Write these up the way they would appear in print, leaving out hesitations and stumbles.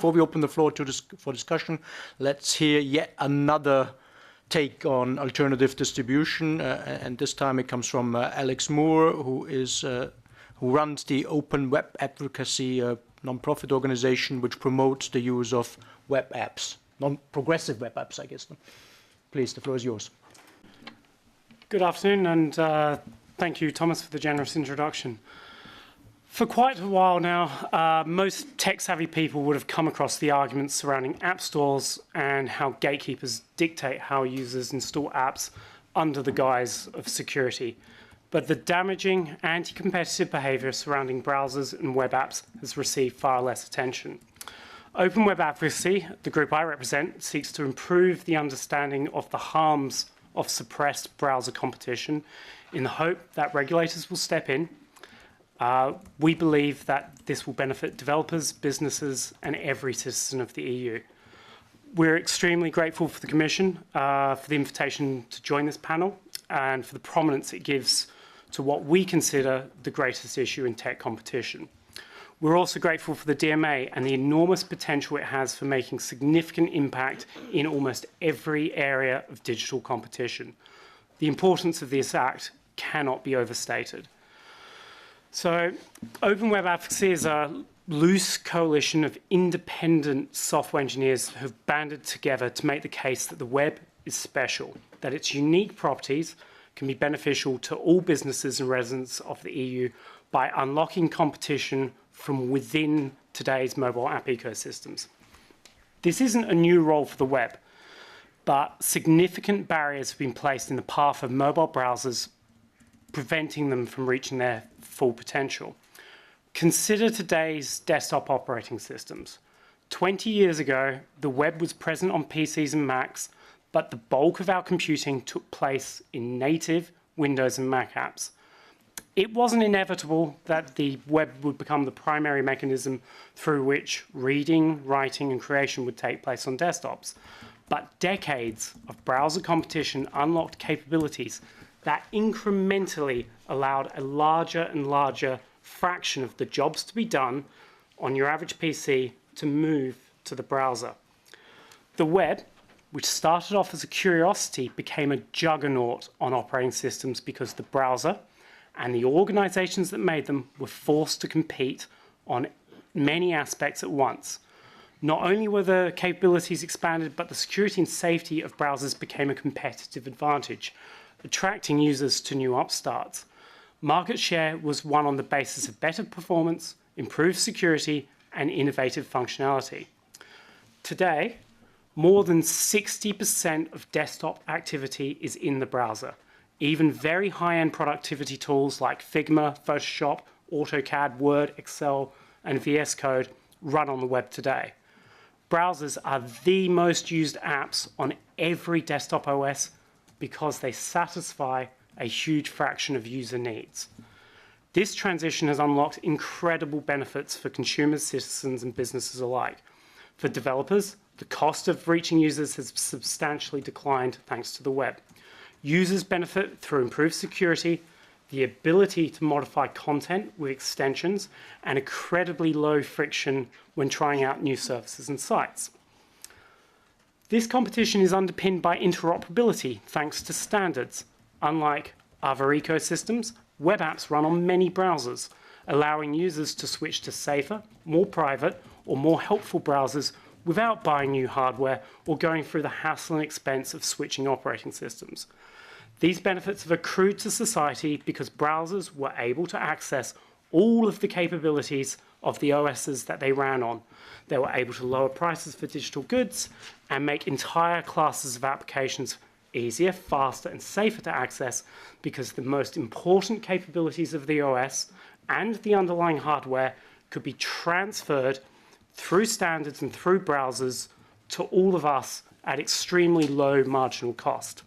Before we open the floor for discussion, let's hear yet another take on alternative distribution, and this time it comes from Alex Moore, who runs the Open Web Advocacy non-profit organization, which promotes the use of web apps, non-progressive web apps, I guess. Please, the floor is yours. Good afternoon, and thank you, Thomas, for the generous introduction. For quite a while now, most tech-savvy people would have come across the arguments surrounding app stores and how gatekeepers dictate how users install apps under the guise of security. But the damaging anti-competitive behavior surrounding browsers and web apps has received far less attention. Open Web Advocacy, the group I represent, seeks to improve the understanding of the harms of suppressed browser competition in the hope that regulators will step in. We believe that this will benefit developers, businesses, and every citizen of the EU. We're extremely grateful for the Commission for the invitation to join this panel and for the prominence it gives to what we consider the greatest issue in tech competition. We're also grateful for the DMA and the enormous potential it has for making significant impact in almost every area of digital competition. The importance of this act cannot be overstated. So, Open Web Advocacy is a loose coalition of independent software engineers who have banded together to make the case that the web is special, that its unique properties can be beneficial to all businesses and residents of the EU by unlocking competition from within today's mobile app ecosystems. This isn't a new role for the web, but significant barriers have been placed in the path of mobile browsers, preventing them from reaching their full potential. Consider today's desktop operating systems. 20 years ago, the web was present on PCs and Macs, but the bulk of our computing took place in native Windows and Mac apps. It wasn't inevitable that the web would become the primary mechanism through which reading, writing, and creation would take place on desktops. But decades of browser competition unlocked capabilities that incrementally allowed a larger and larger fraction of the jobs to be done on your average PC to move to the browser. The web, which started off as a curiosity, became a juggernaut on operating systems because the browser and the organizations that made them were forced to compete on many aspects at once. Not only were the capabilities expanded, but the security and safety of browsers became a competitive advantage, attracting users to new upstarts. Market share was won on the basis of better performance, improved security, and innovative functionality. Today, more than 60% of desktop activity is in the browser. Even very high-end productivity tools like Figma, Photoshop, AutoCAD, Word, Excel, and VS Code run on the web today. Browsers are the most used apps on every desktop OS because they satisfy a huge fraction of user needs. This transition has unlocked incredible benefits for consumers, citizens, and businesses alike. For developers, the cost of reaching users has substantially declined thanks to the web. Users benefit through improved security, the ability to modify content with extensions, and incredibly low friction when trying out new services and sites. This competition is underpinned by interoperability thanks to standards. Unlike other ecosystems, web apps run on many browsers, allowing users to switch to safer, more private, or more helpful browsers without buying new hardware or going through the hassle and expense of switching operating systems. These benefits have accrued to society because browsers were able to access all of the capabilities of the OSs that they ran on. They were able to lower prices for digital goods and make entire classes of applications easier, faster, and safer to access because the most important capabilities of the OS and the underlying hardware could be transferred through standards and through browsers to all of us at extremely low marginal cost.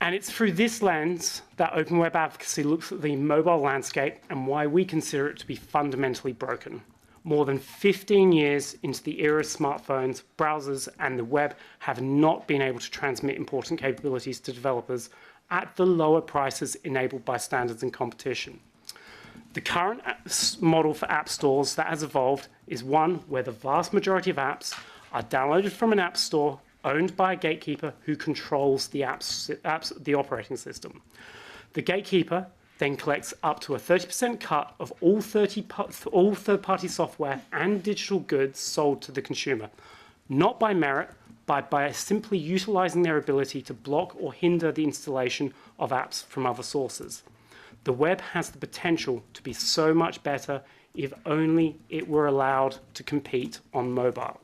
And it's through this lens that Open Web Advocacy looks at the mobile landscape and why we consider it to be fundamentally broken. More than 15 years into the era of smartphones, browsers, and the web have not been able to transmit important capabilities to developers at the lower prices enabled by standards and competition. The current model for app stores that has evolved is one where the vast majority of apps are downloaded from an app store owned by a gatekeeper who controls the the operating system. The gatekeeper then collects up to a 30% cut of all third-party software and digital goods sold to the consumer, not by merit, but by simply utilizing their ability to block or hinder the installation of apps from other sources. The web has the potential to be so much better if only it were allowed to compete on mobile.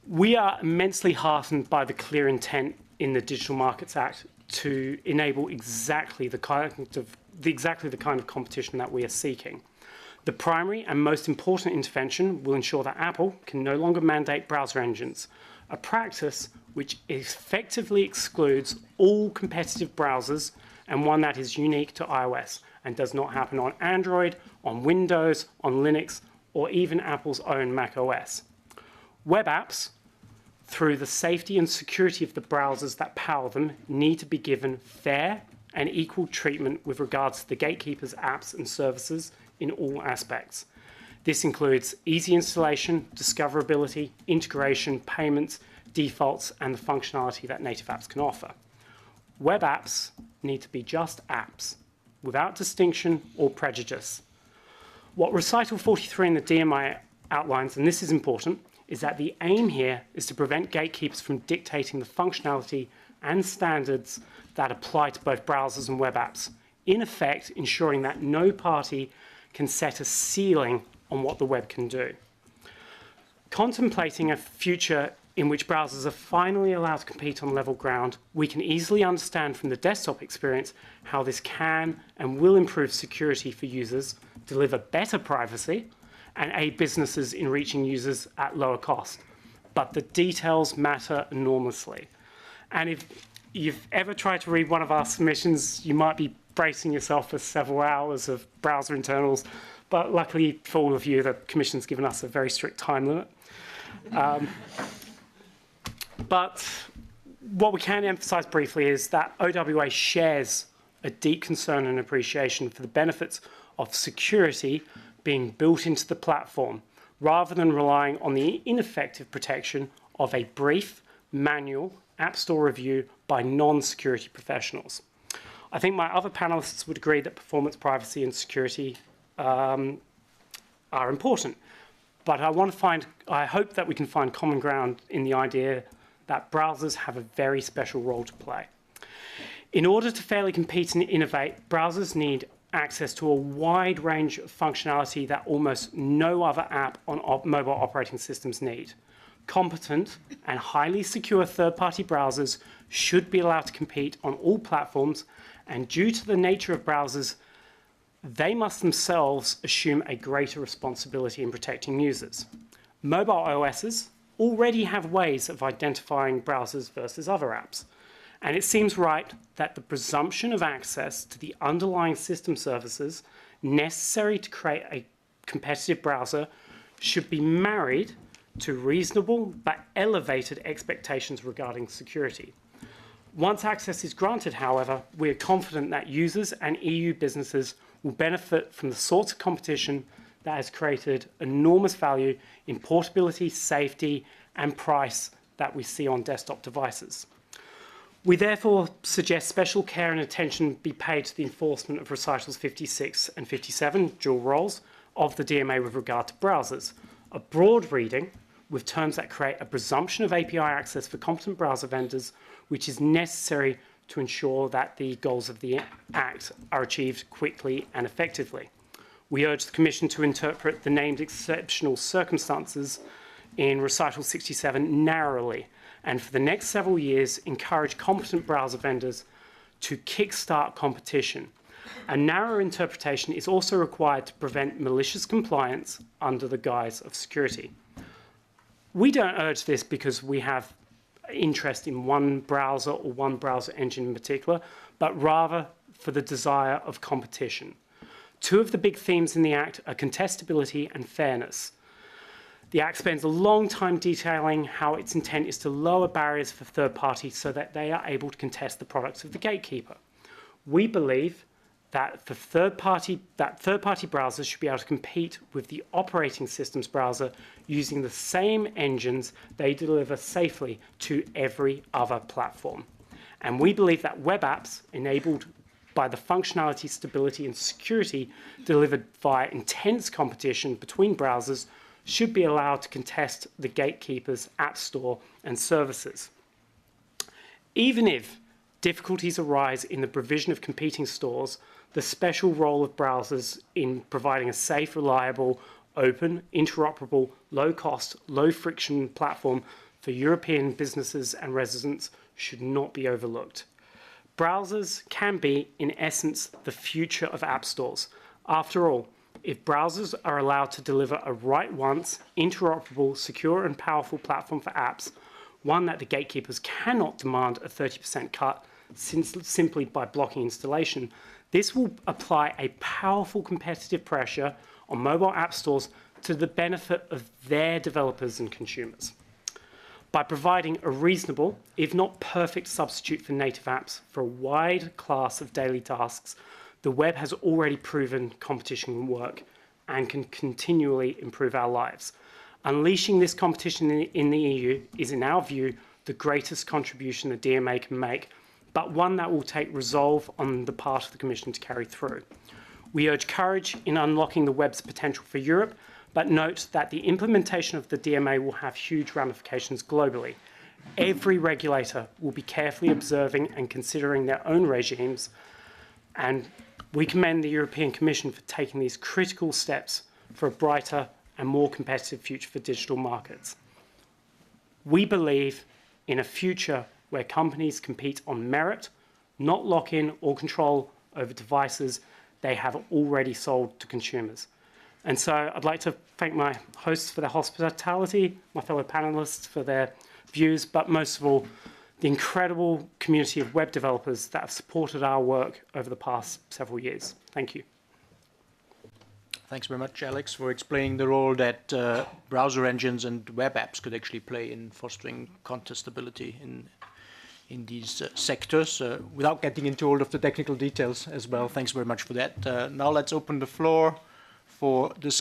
We are immensely heartened by the clear intent in the Digital Markets Act to enable exactly the kind of competition that we are seeking. The primary and most important intervention will ensure that Apple can no longer mandate browser engines, a practice which effectively excludes all competitive browsers and one that is unique to iOS and does not happen on Android, on Windows, on Linux, or even Apple's own macOS. Web apps, through the safety and security of the browsers that power them, need to be given fair and equal treatment with regards to the gatekeeper's apps and services in all aspects. This includes easy installation, discoverability, integration, payments, defaults, and the functionality that native apps can offer. Web apps need to be just apps, without distinction or prejudice. What Recital 43 in the DMA outlines, and this is important, is that the aim here is to prevent gatekeepers from dictating the functionality and standards that apply to both browsers and web apps, in effect ensuring that no party can set a ceiling on what the web can do. Contemplating a future in which browsers are finally allowed to compete on level ground, we can easily understand from the desktop experience how this can and will improve security for users, deliver better privacy, and aid businesses in reaching users at lower cost. But the details matter enormously. And if you've ever tried to read one of our submissions, you might be bracing yourself for several hours of browser internals. But luckily for all of you, the Commission's given us a very strict time limit. But what we can emphasize briefly is that OWA shares a deep concern and appreciation for the benefits of security being built into the platform, rather than relying on the ineffective protection of a brief, manual App Store review by non-security professionals. I think my other panelists would agree that performance, privacy, and security are important. But I hope that we can find common ground in the idea that browsers have a very special role to play. In order to fairly compete and innovate, browsers need access to a wide range of functionality that almost no other app on mobile operating systems need. Competent and highly secure third-party browsers should be allowed to compete on all platforms, and due to the nature of browsers, they must themselves assume a greater responsibility in protecting users. Mobile OSs already have ways of identifying browsers versus other apps. And it seems right that the presumption of access to the underlying system services necessary to create a competitive browser should be married to reasonable but elevated expectations regarding security. Once access is granted, however, we are confident that users and EU businesses will benefit from the sorts of competition that has created enormous value in portability, safety, and price that we see on desktop devices. We therefore suggest special care and attention be paid to the enforcement of recitals 56 and 57, dual roles, of the DMA with regard to browsers. A broad reading with terms that create a presumption of API access for competent browser vendors, which is necessary to ensure that the goals of the Act are achieved quickly and effectively. We urge the Commission to interpret the named exceptional circumstances in Recital 67 narrowly, and for the next several years encourage competent browser vendors to kickstart competition. A narrow interpretation is also required to prevent malicious compliance under the guise of security. We don't urge this because we have interest in one browser or one browser engine in particular, but rather for the desire of competition. Two of the big themes in the Act are contestability and fairness. The Act spends a long time detailing how its intent is to lower barriers for third parties so that they are able to contest the products of the gatekeeper. We believe that third-party browsers should be able to compete with the operating system's browser using the same engines they deliver safely to every other platform. And we believe that web apps enabled by the functionality, stability, and security delivered via intense competition between browsers should be allowed to contest the gatekeepers' app store and services. Even if difficulties arise in the provision of competing stores, the special role of browsers in providing a safe, reliable, open, interoperable, low-cost, low-friction platform for European businesses and residents should not be overlooked. Browsers can be, in essence, the future of app stores. After all, if browsers are allowed to deliver a write-once, interoperable, secure and powerful platform for apps, one that the gatekeepers cannot demand a 30% cut simply by blocking installation, this will apply a powerful competitive pressure on mobile app stores to the benefit of their developers and consumers. By providing a reasonable, if not perfect, substitute for native apps for a wide class of daily tasks, the web has already proven competition can work and can continually improve our lives. Unleashing this competition in the EU is, in our view, the greatest contribution the DMA can make, but one that will take resolve on the part of the Commission to carry through. We urge courage in unlocking the web's potential for Europe, but note that the implementation of the DMA will have huge ramifications globally. Every regulator will be carefully observing and considering their own regimes, and we commend the European Commission for taking these critical steps for a brighter and more competitive future for digital markets. We believe in a future where companies compete on merit, not lock-in or control over devices they have already sold to consumers. And so I'd like to thank my hosts for their hospitality, my fellow panelists for their views, but most of all, the incredible community of web developers that have supported our work over the past several years. Thank you. Thanks very much, Alex, for explaining the role that browser engines and web apps could actually play in fostering contestability in these sectors, without getting into all of the technical details as well. Thanks very much for that. Now let's open the floor for discussion.